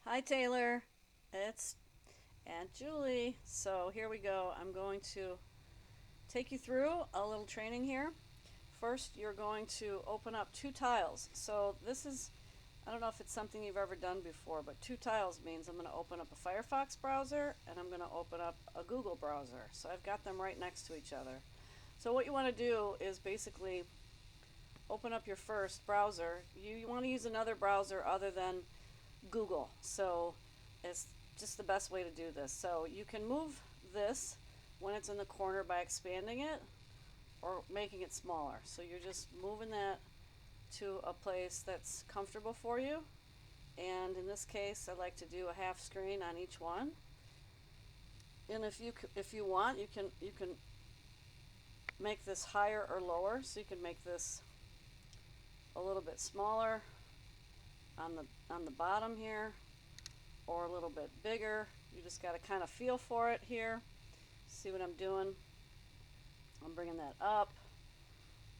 Hi Taylor, it's Aunt Julie. So here we go. I'm going to take you through a little training here. First, you're going to open up two tiles. So this is, I don't know if it's something you've ever done before, but two tiles means I'm going to open up a Firefox browser and I'm going to open up a Google browser. So I've got them right next to each other. So what you want to do is basically open up your first browser. You want to use another browser other than Google. So it's just the best way to do this. So you can move this when it's in the corner by expanding it or making it smaller. So you're just moving that to a place that's comfortable for you. And in this case, I like to do a half screen on each one. And if you want, you can make this higher or lower. So you can make this a little bit smaller on the bottom here, or a little bit bigger. You just got to kind of feel for it here. See what I'm doing? I'm bringing that up.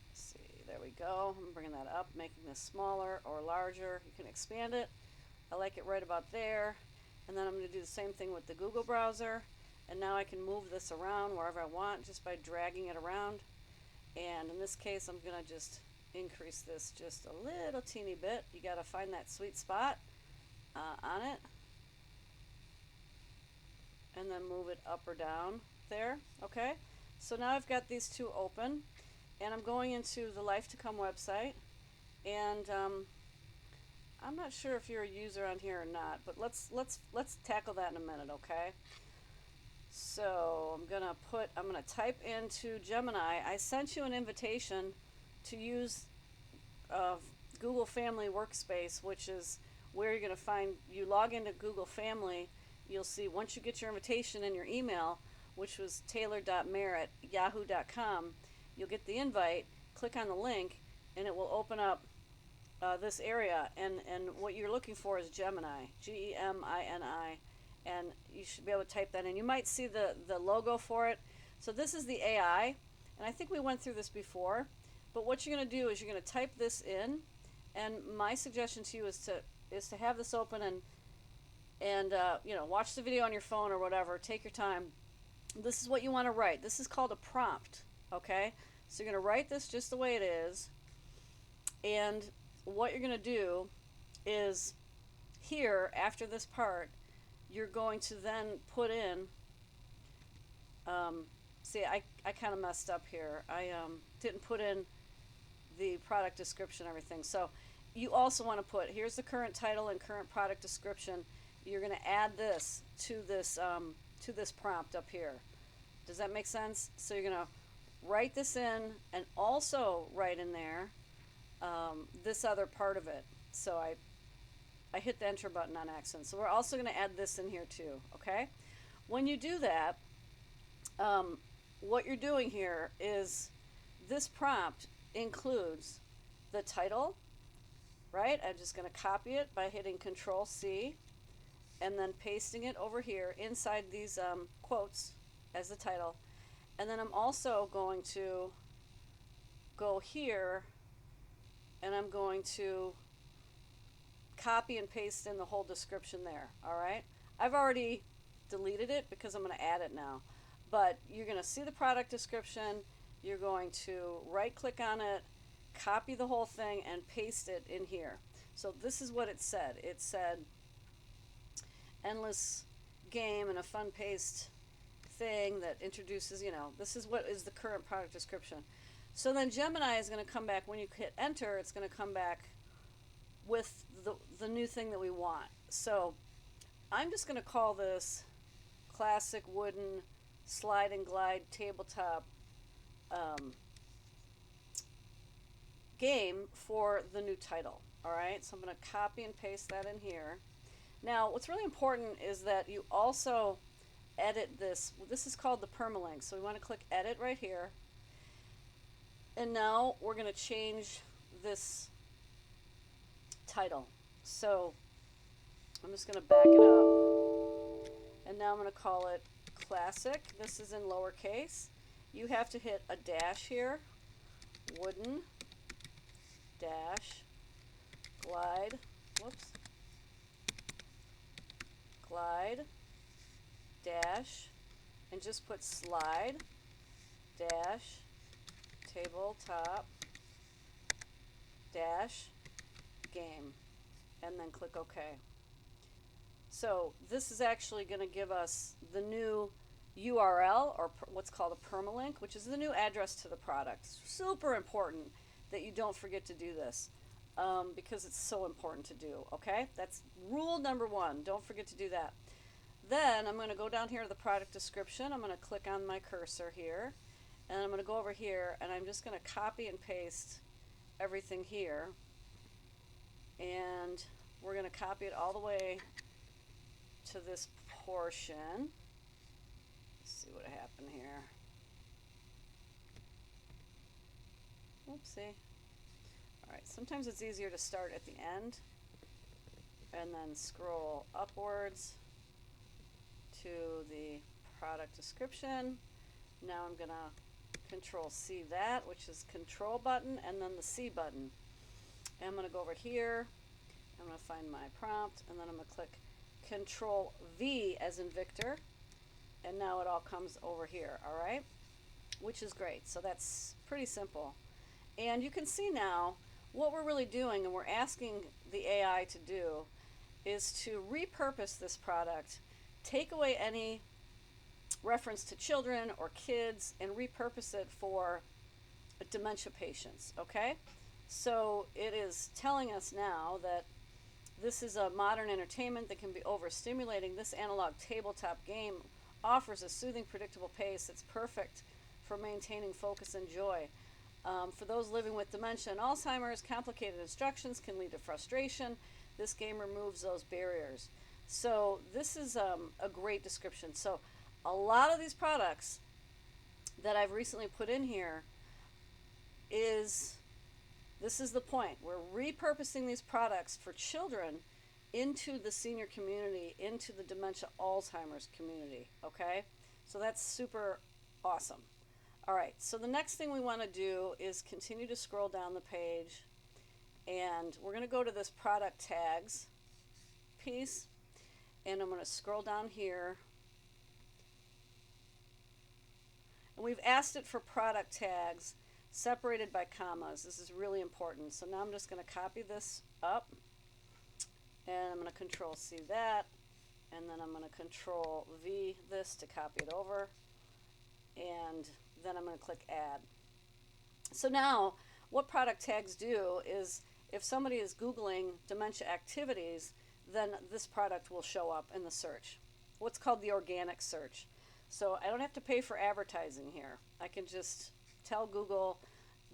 Let's see, there we go. I'm bringing that up, making this smaller or larger. You can expand it. I like it right about there. And then I'm going to do the same thing with the Google browser. And now I can move this around wherever I want just by dragging it around. And in this case, I'm going to just increase this just a little teeny bit. You got to find that sweet spot on it, and then move it up or down there. Okay, so now I've got these two open, and I'm going into the Life2come website, and I'm not sure if you're a user on here or not, but let's tackle that in a minute. Okay, so I'm gonna type into Gemini. I sent you an invitation to use Google Family Workspace, which is where you're going to find, you log into Google Family, you'll see once you get your invitation in your email, which was taylor.mayer@yahoo.com, you'll get the invite, click on the link, and it will open up this area. And what you're looking for is Gemini, Gemini, and you should be able to type that in. You might see the logo for it. So this is the AI, and I think we went through this before. But what you're going to do is you're going to type this in, and my suggestion to you is to have this open and watch the video on your phone or whatever. Take your time. This is what you want to write. This is called a prompt. Okay, so you're going to write this just the way it is, and what you're going to do is here after this part, you're going to then put in. See, I kind of messed up here. I didn't put in the product description and everything. So you also want to put, here's the current title and current product description. You're going to add this to this prompt up here. Does that make sense? So you're going to write this in and also write in there this other part of it. So I hit the enter button on accident. So we're also going to add this in here too. Okay. When you do that, what you're doing here is this prompt includes the title, right? I'm just going to copy it by hitting Control C and then pasting it over here inside these quotes as the title. And then I'm also going to go here and I'm going to copy and paste in the whole description there. All right. I've already deleted it because I'm going to add it now. But you're going to see the product description. You're going to right click on it, copy the whole thing, and paste it in here. So this is what it said. It said endless game and a fun paced thing that introduces, this is what is the current product description. So then Gemini is going to come back, when you hit enter, it's going to come back with the new thing that we want. So I'm just going to call this classic wooden slide and glide tabletop game for the new title. All right, so I'm going to copy and paste that in here. Now, what's really important is that you also edit this. This is called the permalink. So we want to click edit right here. And now we're going to change this title. So I'm just going to back it up. And now I'm going to call it classic. This is in lowercase. You have to hit a dash here. Wooden dash glide. Whoops. slide dash, and just put slide dash tabletop dash game, and then click OK. So this is actually going to give us the new URL, or what's called a permalink, which is the new address to the product. Super important that you don't forget to do this, because it's so important to do. Okay, that's rule number one. Don't forget to do that. Then I'm going to go down here to the product description. I'm going to click on my cursor here, and I'm going to go over here, and I'm just going to copy and paste everything here, and we're going to copy it all the way to this portion. Let's see what happened here. Oopsie. Alright, sometimes it's easier to start at the end and then scroll upwards to the product description. Now I'm going to Control C that, which is Control button, and then the C button. And I'm going to go over here. I'm going to find my prompt, and then I'm going to click Control V as in Victor, and now it all comes over here, all right, which is great. So that's pretty simple, and you can see now what we're really doing, and we're asking the AI to do, is to repurpose this product, take away any reference to children or kids, and repurpose it for dementia patients. Okay, so it is telling us now that this is a modern entertainment that can be overstimulating. This analog tabletop game offers a soothing, predictable pace that's perfect for maintaining focus and joy. For those living with dementia and Alzheimer's, complicated instructions can lead to frustration. This game removes those barriers. So this is a great description. So a lot of these products that I've recently put in here this is the point. We're repurposing these products for children into the senior community, into the dementia Alzheimer's community, okay? So that's super awesome. All right, so the next thing we want to do is continue to scroll down the page, and we're going to go to this product tags piece, and I'm going to scroll down here. And we've asked it for product tags separated by commas. This is really important. So now I'm just going to copy this up, and I'm going to Control C that, and then I'm going to Control V this to copy it over, and then I'm going to click Add. So now what product tags do is if somebody is Googling dementia activities, then this product will show up in the search. What's called the organic search. So I don't have to pay for advertising here. I can just tell Google,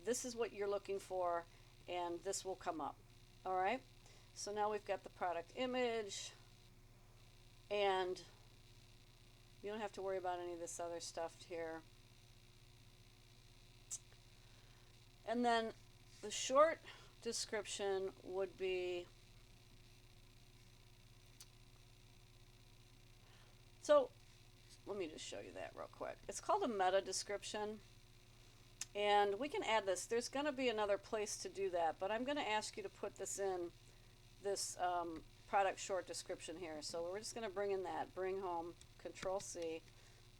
this is what you're looking for, and this will come up. All right? So now we've got the product image, and you don't have to worry about any of this other stuff here. And then the short description would be, so let me just show you that real quick. It's called a meta description, and we can add this. There's going to be another place to do that, but I'm going to ask you to put this in this product short description here. So we're just going to bring in that, bring home, Control C,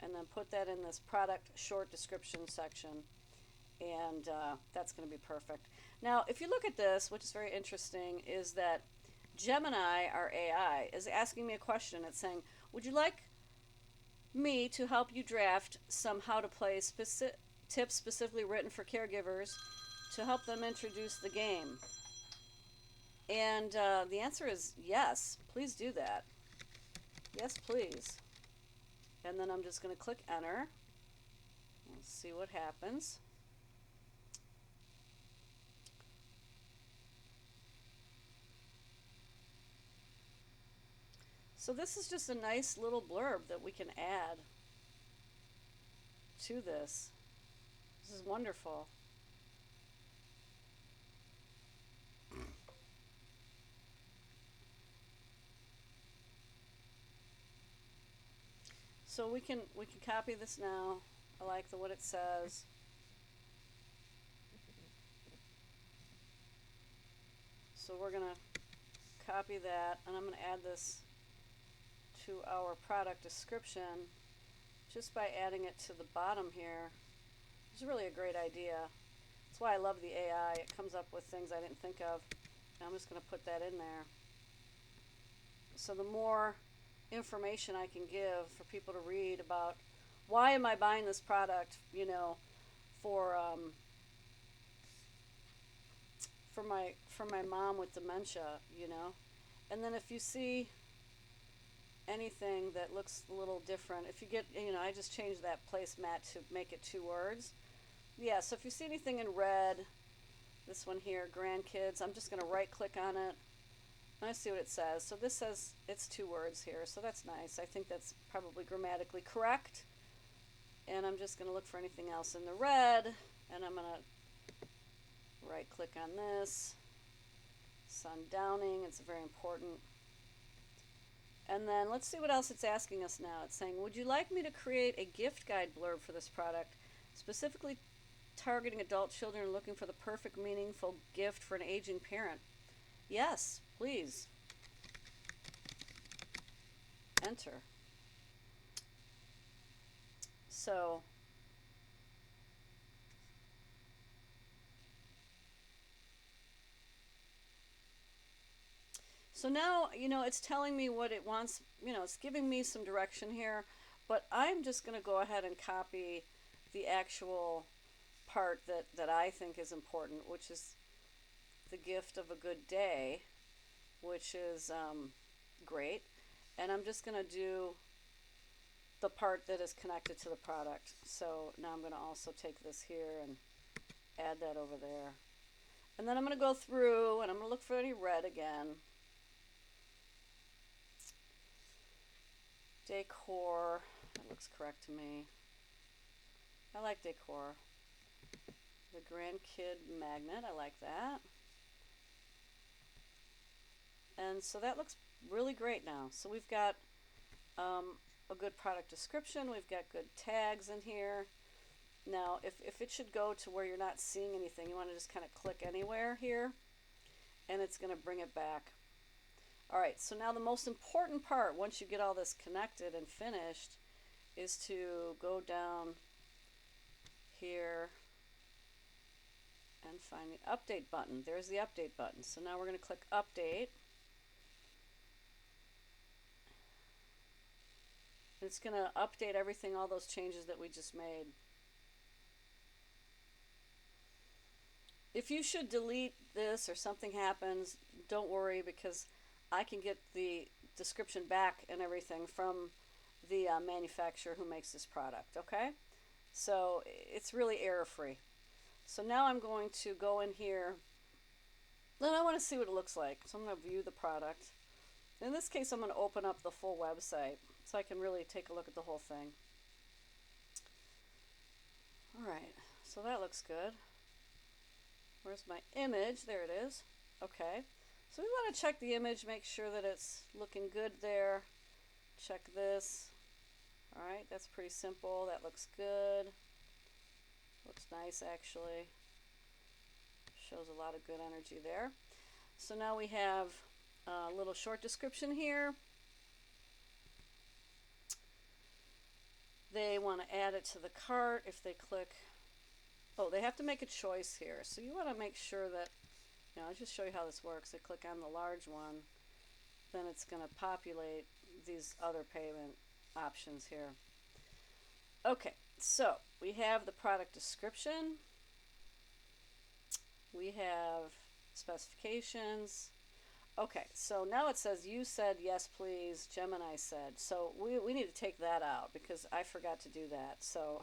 and then put that in this product short description section, and that's going to be perfect. Now, if you look at this, which is very interesting, is that Gemini, our AI, is asking me a question. It's saying, would you like me to help you draft some how to play tips specifically written for caregivers to help them introduce the game? And the answer is yes, please do that. Yes, please. And then I'm just going to click enter. Let's see what happens. So this is just a nice little blurb that we can add to this. This is wonderful. So we can copy this now. I like what it says. So we're going to copy that, and I'm going to add this to our product description just by adding it to the bottom here. It's really a great idea. That's why I love the AI. It comes up with things I didn't think of. And I'm just going to put that in there. So the more information I can give for people to read about why am I buying this product, you know, for my mom with dementia, you know. And then if you see anything that looks a little different, if you get, you know, I just changed that placemat to make it 2 words. Yeah, so if you see anything in red, this one here, grandkids, I'm just going to right click on it. And I see what it says. So this says it's 2 words here, so that's nice. I think that's probably grammatically correct. And I'm just going to look for anything else in the red, and I'm going to right click on this. Sundowning, it's very important. And then let's see what else it's asking us now. It's saying, would you like me to create a gift guide blurb for this product, specifically targeting adult children looking for the perfect, meaningful gift for an aging parent? Yes, please. Enter. So now, you know, it's telling me what it wants, you know, it's giving me some direction here, but I'm just going to go ahead and copy the actual part that I think is important, which is the gift of a good day, which is great. And I'm just going to do the part that is connected to the product. So now I'm going to also take this here and add that over there. And then I'm going to go through and I'm going to look for any red again. Decor, that looks correct to me. I like decor. The grandkid magnet, I like that. And so that looks really great now. So we've got a good product description, we've got good tags in here. Now if it should go to where you're not seeing anything, you want to just kind of click anywhere here and it's going to bring it back. Alright, so now the most important part, once you get all this connected and finished, is to go down here and find the update button. There's the update button. So now we're going to click update. It's going to update everything, all those changes that we just made. If you should delete this or something happens, don't worry, because I can get the description back and everything from the manufacturer who makes this product, okay? So it's really error-free. So now I'm going to go in here, and I want to see what it looks like. So I'm going to view the product. In this case, I'm going to open up the full website so I can really take a look at the whole thing. Alright, so that looks good. Where's my image? There it is. Okay. So we want to check the image, make sure that it's looking good there. Check this. Alright, that's pretty simple. That looks good. Looks nice, actually. Shows a lot of good energy there. So now we have a little short description here. They want to add it to the cart. If they click, oh, they have to make a choice here. So you want to make sure that, you know, I'll just show you how this works. I click on the large one, then it's going to populate these other payment options here. Okay, so we have the product description. We have specifications. Okay, so now it says you said yes please, Gemini said. So we need to take that out because I forgot to do that. So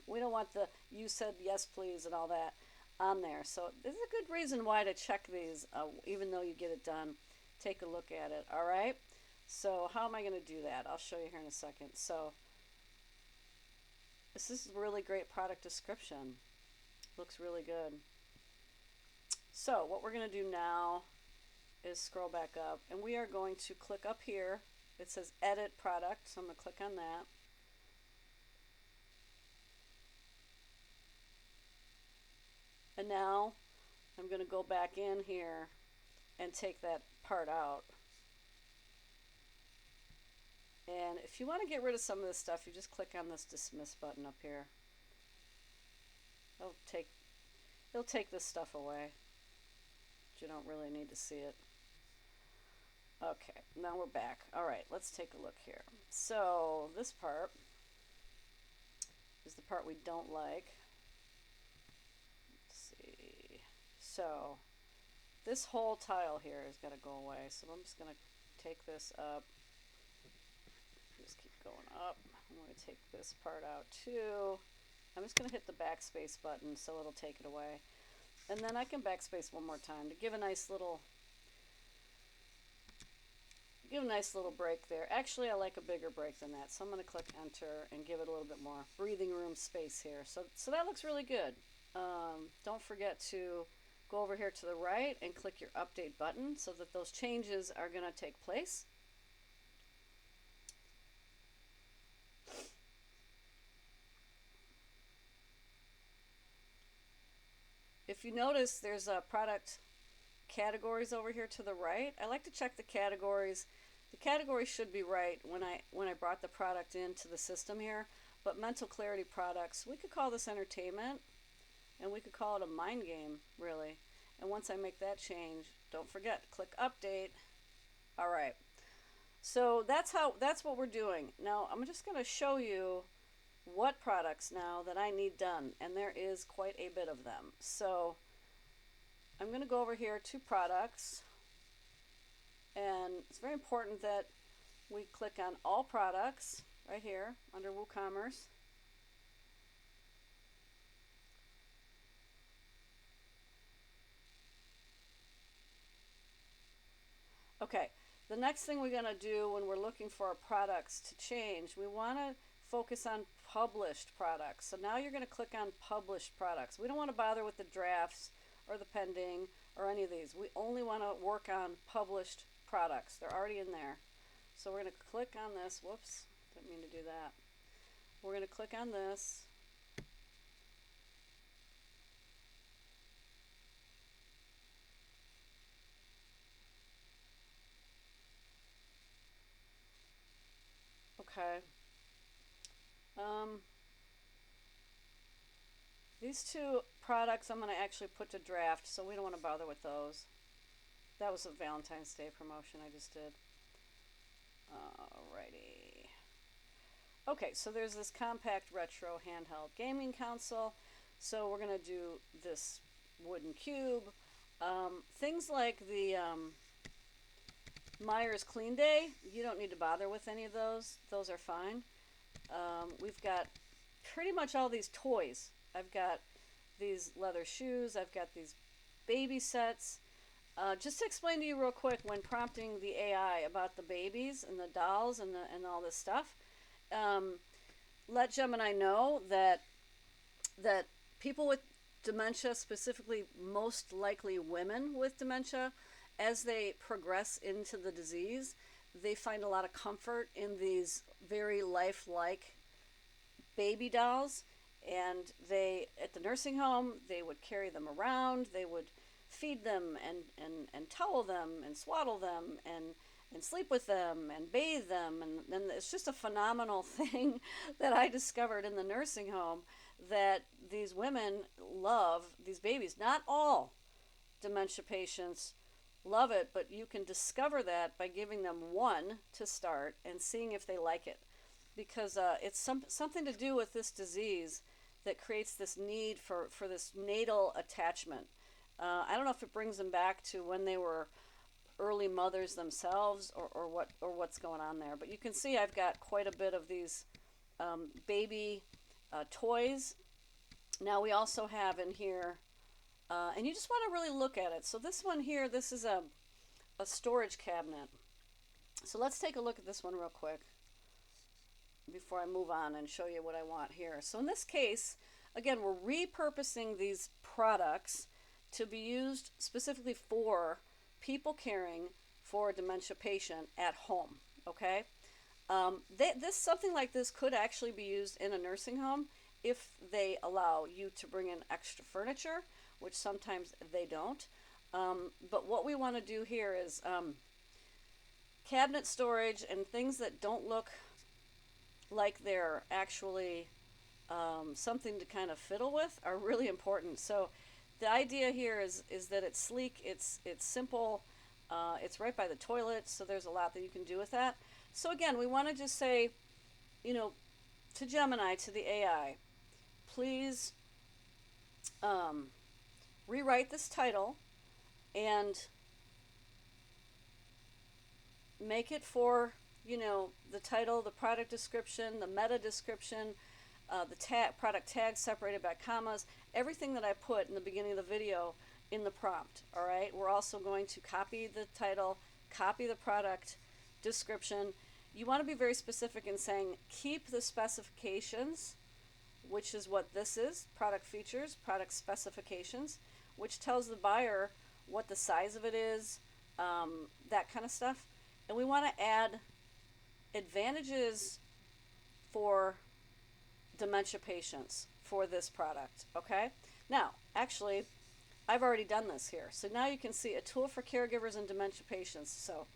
we don't want the you said yes please and all that on there. So this is a good reason why to check these, even though you get it done. Take a look at it, all right? So how am I going to do that? I'll show you here in a second. So this is a really great product description. Looks really good. So what we're going to do now is scroll back up, and we are going to click up here. It says edit product, so I'm going to click on that. And now I'm going to go back in here and take that part out. And if you want to get rid of some of this stuff, you just click on this dismiss button up here. It'll take this stuff away. You don't really need to see it. Okay, now we're back. All right, let's take a look here. So this part is the part we don't like. Let's see. So this whole tile here is going to go away. So I'm just going to take this up. Just keep going up. I'm going to take this part out too. I'm just going to hit the backspace button so it'll take it away. And then I can backspace one more time to give a nice little break there. Actually, I like a bigger break than that. So I'm going to click enter and give it a little bit more breathing room space here. So that looks really good. Don't forget to go over here to the right and click your update button so that those changes are going to take place. If you notice, there's product categories over here to the right. I like to check the categories. The categories should be right when I brought the product into the system here. But mental clarity products, we could call this entertainment, and we could call it a mind game, really. And once I make that change, don't forget, click update. All right. So that's what we're doing. Now I'm just going to show you what products now that I need done, and there is quite a bit of them. So I'm going to go over here to products, and it's very important that we click on all products right here under WooCommerce. Okay, the next thing we're going to do when we're looking for our products to change, we want to focus on published products. So now you're going to click on published products. We don't want to bother with the drafts or the pending or any of these. We only want to work on published products. They're already in there. So we're going to click on this. Whoops, didn't mean to do that. We're going to click on this. Okay. These two products I'm going to actually put to draft, so we don't want to bother with those. That was a Valentine's Day promotion I just did. Alrighty. Okay, so there's this compact retro handheld gaming console. So we're going to do this wooden cube. Things like the Myers Clean Day, you don't need to bother with any of those. Those are fine. We've got pretty much all these toys. I've got these leather shoes. I've got these baby sets. Just to explain to you real quick, when prompting the AI about the babies and the dolls and all this stuff, let Gemini know that people with dementia, specifically most likely women with dementia, as they progress into the disease, they find a lot of comfort in these very lifelike baby dolls. And they, at the nursing home, they would carry them around, they would feed them and towel them and swaddle them and sleep with them and bathe them. And it's just a phenomenal thing that I discovered in the nursing home, that these women love these babies. Not all dementia patients love it, but you can discover that by giving them one to start and seeing if they like it. Because it's something to do with this disease that creates this need for this natal attachment. I don't know if it brings them back to when they were early mothers themselves, or what's going on there. But you can see I've got quite a bit of these baby toys. Now we also have in here, and you just want to really look at it. So this one here, this is a storage cabinet. So let's take a look at this one real quick before I move on and show you what I want here. So in this case, again, we're repurposing these products to be used specifically for people caring for a dementia patient at home. Okay, something like this could actually be used in a nursing home if they allow you to bring in extra furniture, which sometimes they don't. But what we want to do here is cabinet storage and things that don't look like they're actually something to kind of fiddle with are really important. So the idea here is that it's sleek, it's simple, it's right by the toilet, so there's a lot that you can do with that. So again, we want to just say, you know, to Gemini, to the AI, please um, rewrite this title and make it for, you know, the title, the product description, the meta description, the product tag separated by commas, everything that I put in the beginning of the video in the prompt. All right, we're also going to copy the title, copy the product description. You want to be very specific in saying keep the specifications, which is what this is: product features, product specifications, which tells the buyer what the size of it is, that kind of stuff. And we want to add advantages for dementia patients for this product. Okay, now actually I've already done this here, so now you can see a tool for caregivers and dementia patients. So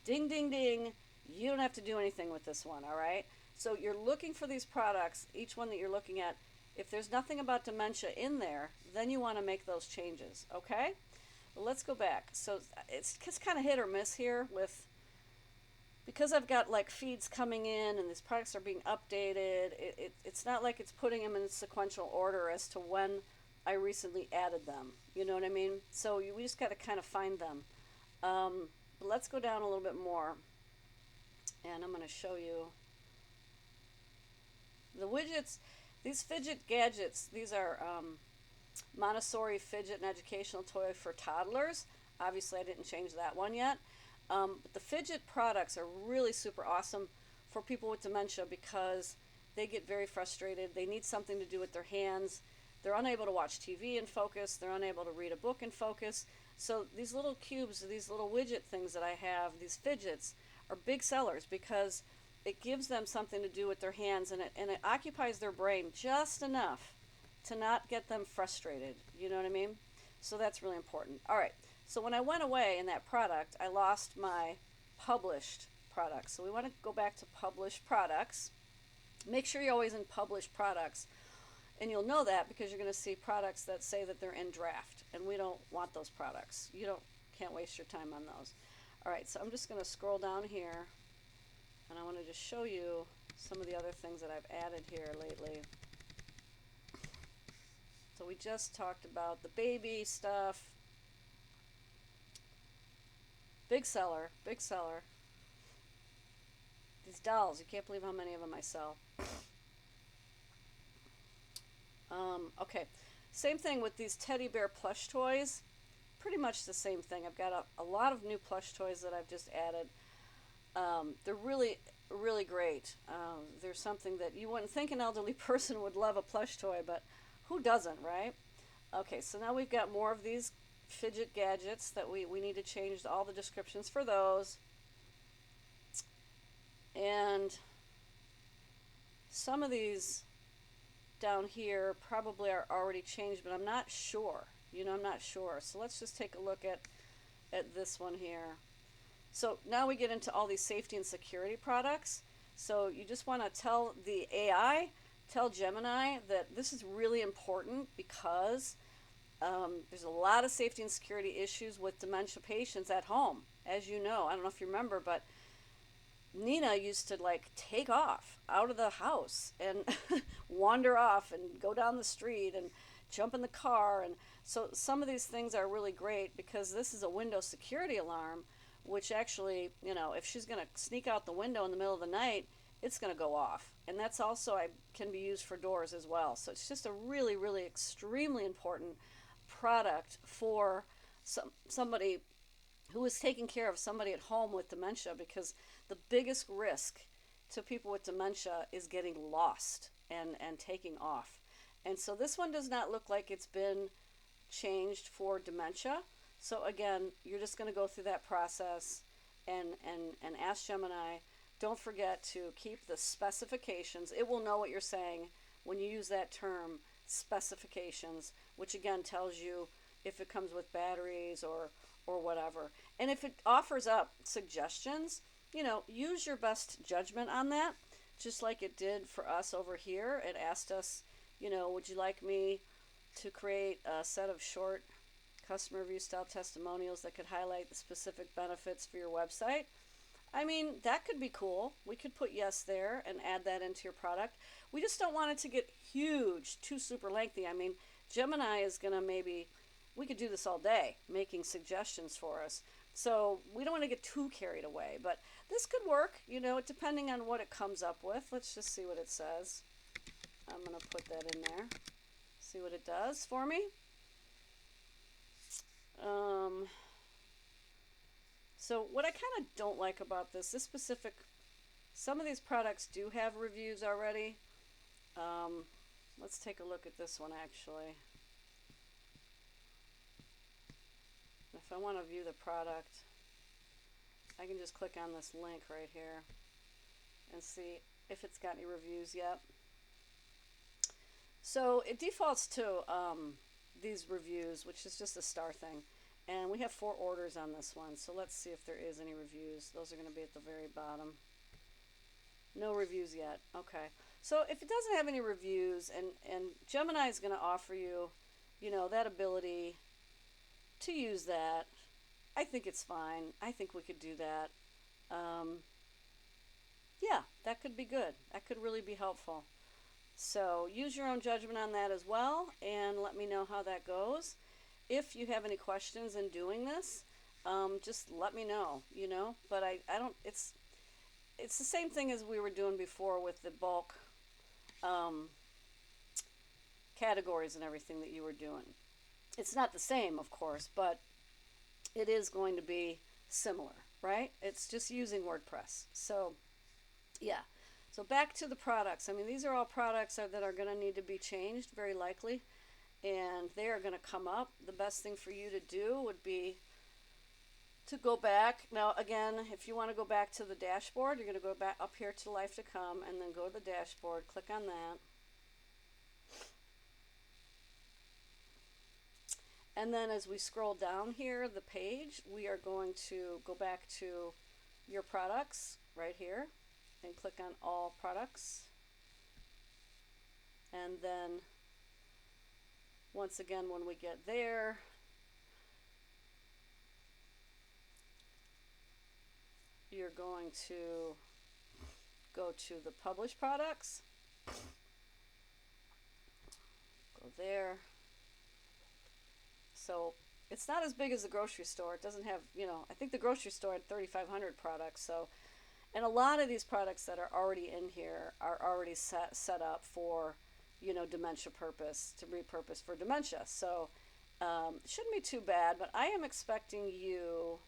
ding ding ding, you don't have to do anything with this one. All right, so you're looking for these products, each one that you're looking at. If there's nothing about dementia in there, then you want to make those changes. Okay, well, let's go back. So it's kind of hit or miss here with, because I've got like feeds coming in and these products are being updated. It's not like it's putting them in sequential order as to when I recently added them. You know what I mean? So we just got to kind of find them. But let's go down a little bit more, and I'm going to show you the widgets. These fidget gadgets, these are Montessori fidget and educational toy for toddlers. Obviously, I didn't change that one yet. But the fidget products are really super awesome for people with dementia because they get very frustrated. They need something to do with their hands. They're unable to watch TV and focus. They're unable to read a book and focus. So these little cubes, these little widget things that I have, these fidgets, are big sellers because it gives them something to do with their hands, and it occupies their brain just enough to not get them frustrated. You know what I mean? So that's really important. All right. So when I went away in that product, I lost my published products. So we want to go back to published products. Make sure you're always in published products. And you'll know that because you're going to see products that say that they're in draft. And we don't want those products. Can't waste your time on those. All right, so I'm just going to scroll down here. And I want to just show you some of the other things that I've added here lately. So we just talked about the baby stuff. Big seller, big seller. These dolls, you can't believe how many of them I sell. Okay, same thing with these teddy bear plush toys. Pretty much the same thing. I've got a lot of new plush toys that I've just added. They're really, really great. There's something that you wouldn't think an elderly person would love a plush toy, but who doesn't, right? Okay, so now we've got more of these fidget gadgets that we need to change all the descriptions for those. And some of these down here probably are already changed, but I'm not sure. I'm not sure. So let's just take a look at this one here. So now we get into all these safety and security products. So you just want to tell the AI, tell Gemini that this is really important because there's a lot of safety and security issues with dementia patients at home. As you know, I don't know if you remember, but Nina used to take off out of the house and wander off and go down the street and jump in the car. And so some of these things are really great because this is a window security alarm, which actually, if she's going to sneak out the window in the middle of the night, it's going to go off. And that's also can be used for doors as well. So it's just a really, really extremely important product for somebody who is taking care of somebody at home with dementia, because the biggest risk to people with dementia is getting lost and taking off. And so this one does not look like it's been changed for dementia. So again, you're just going to go through that process and ask Gemini. Don't forget to keep the specifications. It will know what you're saying when you use that term, specifications, which again tells you if it comes with batteries or whatever. And if it offers up suggestions, use your best judgment on that. just like it did for us over here. It asked us, would you like me to create a set of short customer review style testimonials that could highlight the specific benefits for your website? I mean, that could be cool. We could put yes there and add that into your product. We just don't want it to get huge, too super lengthy. I mean, Gemini is going to we could do this all day, making suggestions for us. So we don't want to get too carried away, but this could work, depending on what it comes up with. Let's just see what it says. I'm going to put that in there. See what it does for me. So what I kind of don't like about this some of these products do have reviews already. Let's take a look at this one actually. If I want to view the product, I can just click on this link right here and see if it's got any reviews yet. So it defaults to these reviews, which is just a star thing. And we have 4 orders on this one, so let's see if there is any reviews. Those are going to be at the very bottom. No reviews yet. Okay. So if it doesn't have any reviews, and Gemini is going to offer you, that ability to use that, I think it's fine. I think we could do that. Yeah, that could be good. That could really be helpful. So use your own judgment on that as well, and let me know how that goes. If you have any questions in doing this, just let me know, but I don't, it's the same thing as we were doing before with the bulk categories and everything that you were doing. It's not the same, of course, but it is going to be similar, right? It's just using WordPress. So, yeah. So back to the products. I mean, these are all products that are going to need to be changed, very likely, and they are going to come up. The best thing for you to do would be to go back. Now, again, if you want to go back to the dashboard, you're going to go back up here to Life2come and then go to the dashboard, click on that. And then as we scroll down here, the page, we are going to go back to your products right here and click on all products. And then once again, when we get there, you're going to go to the published products. Go there. So it's not as big as the grocery store. It doesn't have, I think the grocery store had 3,500 products. So, and a lot of these products that are already in here are already set up for, dementia purpose, to repurpose for dementia. So it shouldn't be too bad, but I am expecting you.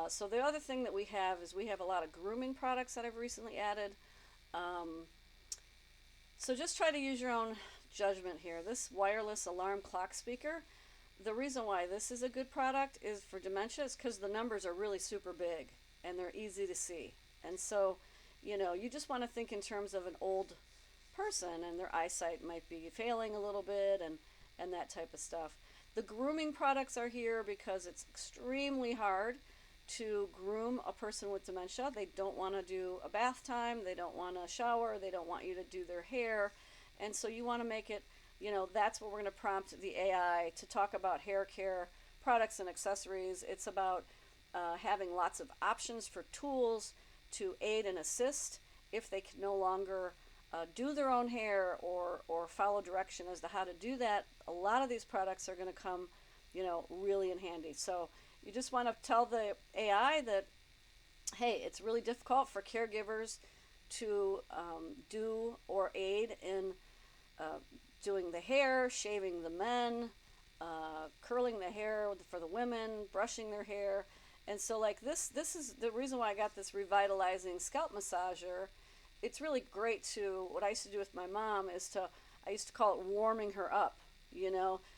So the other thing that we have is we have a lot of grooming products that I've recently added. So just try to use your own judgment here. This wireless alarm clock speaker, the reason why this is a good product is for dementia is because the numbers are really super big and they're easy to see. And so, you just want to think in terms of an old person and their eyesight might be failing a little bit and that type of stuff. The grooming products are here because it's extremely hard to groom a person with dementia. They don't want to do a bath time, they don't want to shower, they don't want you to do their hair, and so you want to make it, that's what we're going to prompt the AI to talk about hair care products and accessories. It's about having lots of options for tools to aid and assist if they can no longer do their own hair or follow direction as to how to do that. A lot of these products are going to come, really in handy. So you just want to tell the AI that, hey, it's really difficult for caregivers to do or aid in doing the hair, shaving the men, curling the hair for the women, brushing their hair. And so like this is the reason why I got this revitalizing scalp massager. It's really great what I used to do with my mom is I used to call it warming her up,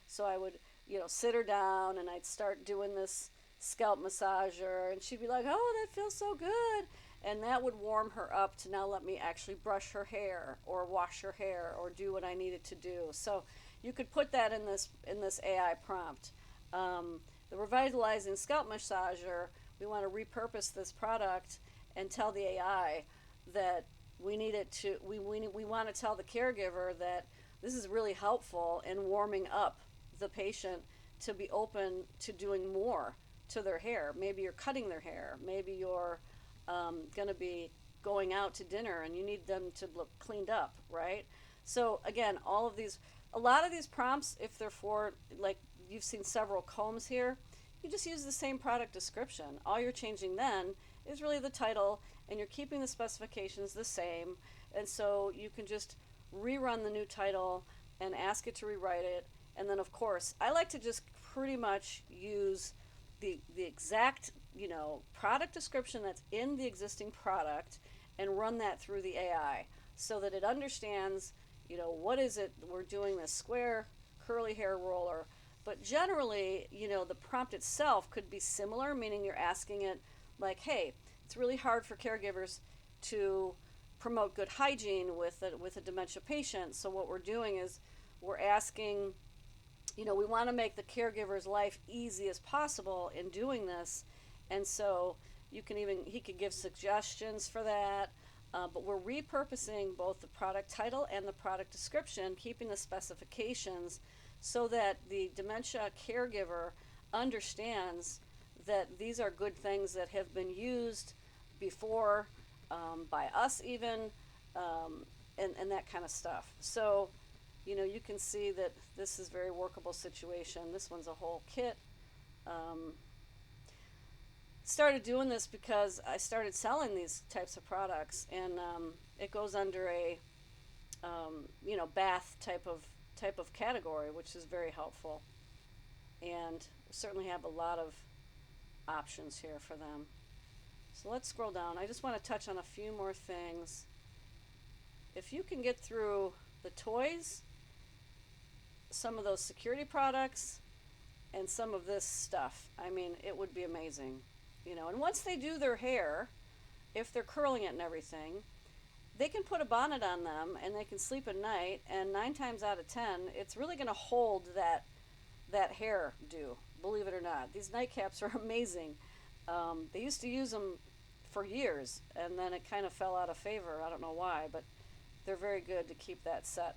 so I would, sit her down and I'd start doing this scalp massager and she'd be like, oh, that feels so good. And that would warm her up to now let me actually brush her hair or wash her hair or do what I needed to do. So you could put that in this AI prompt. The revitalizing scalp massager, we want to repurpose this product and tell the AI that, we need it to we want to tell the caregiver that this is really helpful in warming up the patient to be open to doing more to their hair. Maybe you're cutting their hair, maybe you're going to be going out to dinner and you need them to look cleaned up, right? So again, a lot of these prompts, if they're for, like, you've seen several combs here, you just use the same product description. All you're changing then is really the title, and you're keeping the specifications the same. And so you can just rerun the new title and ask it to rewrite it. And then, of course, I like to just pretty much use the exact, product description that's in the existing product and run that through the AI so that it understands, what is it we're doing, this square curly hair roller. But generally, the prompt itself could be similar, meaning you're asking it like, hey, it's really hard for caregivers to promote good hygiene with a dementia patient. So what we're doing is we're asking, we want to make the caregiver's life easy as possible in doing this. And so he could give suggestions for that. But we're repurposing both the product title and the product description, keeping the specifications so that the dementia caregiver understands that these are good things that have been used before, by us even, and that kind of stuff. So, you can see that this is a very workable situation. This one's a whole kit. Started doing this because I started selling these types of products, and it goes under a bath type of category, which is very helpful, and we certainly have a lot of options here for them. So let's scroll down. I just want to touch on a few more things. If you can get through the toys, some of those security products, and some of this stuff, I mean, it would be amazing. And once they do their hair, if they're curling it and everything, they can put a bonnet on them and they can sleep at night, and 9 times out of 10, it's really going to hold that hair do, believe it or not. These nightcaps are amazing. They used to use them for years, and then it kind of fell out of favor. I don't know why, but they're very good to keep that set.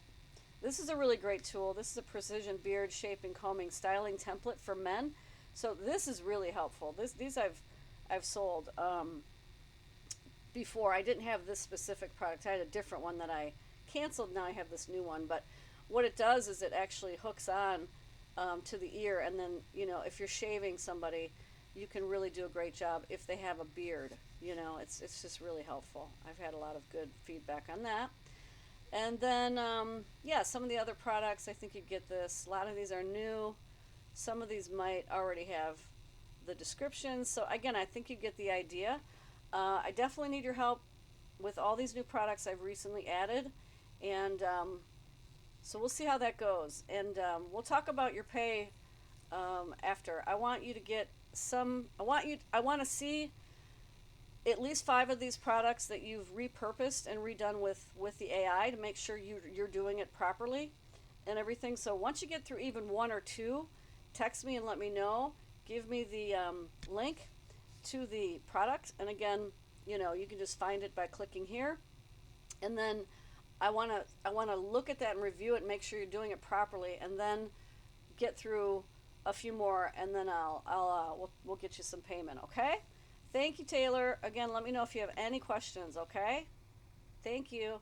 This is a really great tool. This is a precision beard shaping, combing, styling template for men. So this is really helpful. These I've sold before. I didn't have this specific product. I had a different one that I canceled. Now I have this new one. But what it does is it actually hooks on to the ear, and then if you're shaving somebody, you can really do a great job if they have a beard. It's just really helpful. I've had a lot of good feedback on that. And then some of the other products, I think you'd get this. A lot of these are new. Some of these might already have the descriptions. So again, I think you get the idea. I definitely need your help with all these new products I've recently added, and so we'll see how that goes. And we'll talk about your pay after. I want you to get some. I want to see at least 5 of these products that you've repurposed and redone with the AI to make sure you're doing it properly and everything. So once you get through even 1 or 2, text me and let me know. Give me the link to the product, and again, you can just find it by clicking here. And then I want to look at that and review it and make sure you're doing it properly, and then get through a few more, and then we'll get you some payment. Okay? Thank you, Taylor. Again, let me know if you have any questions. Okay? Thank you.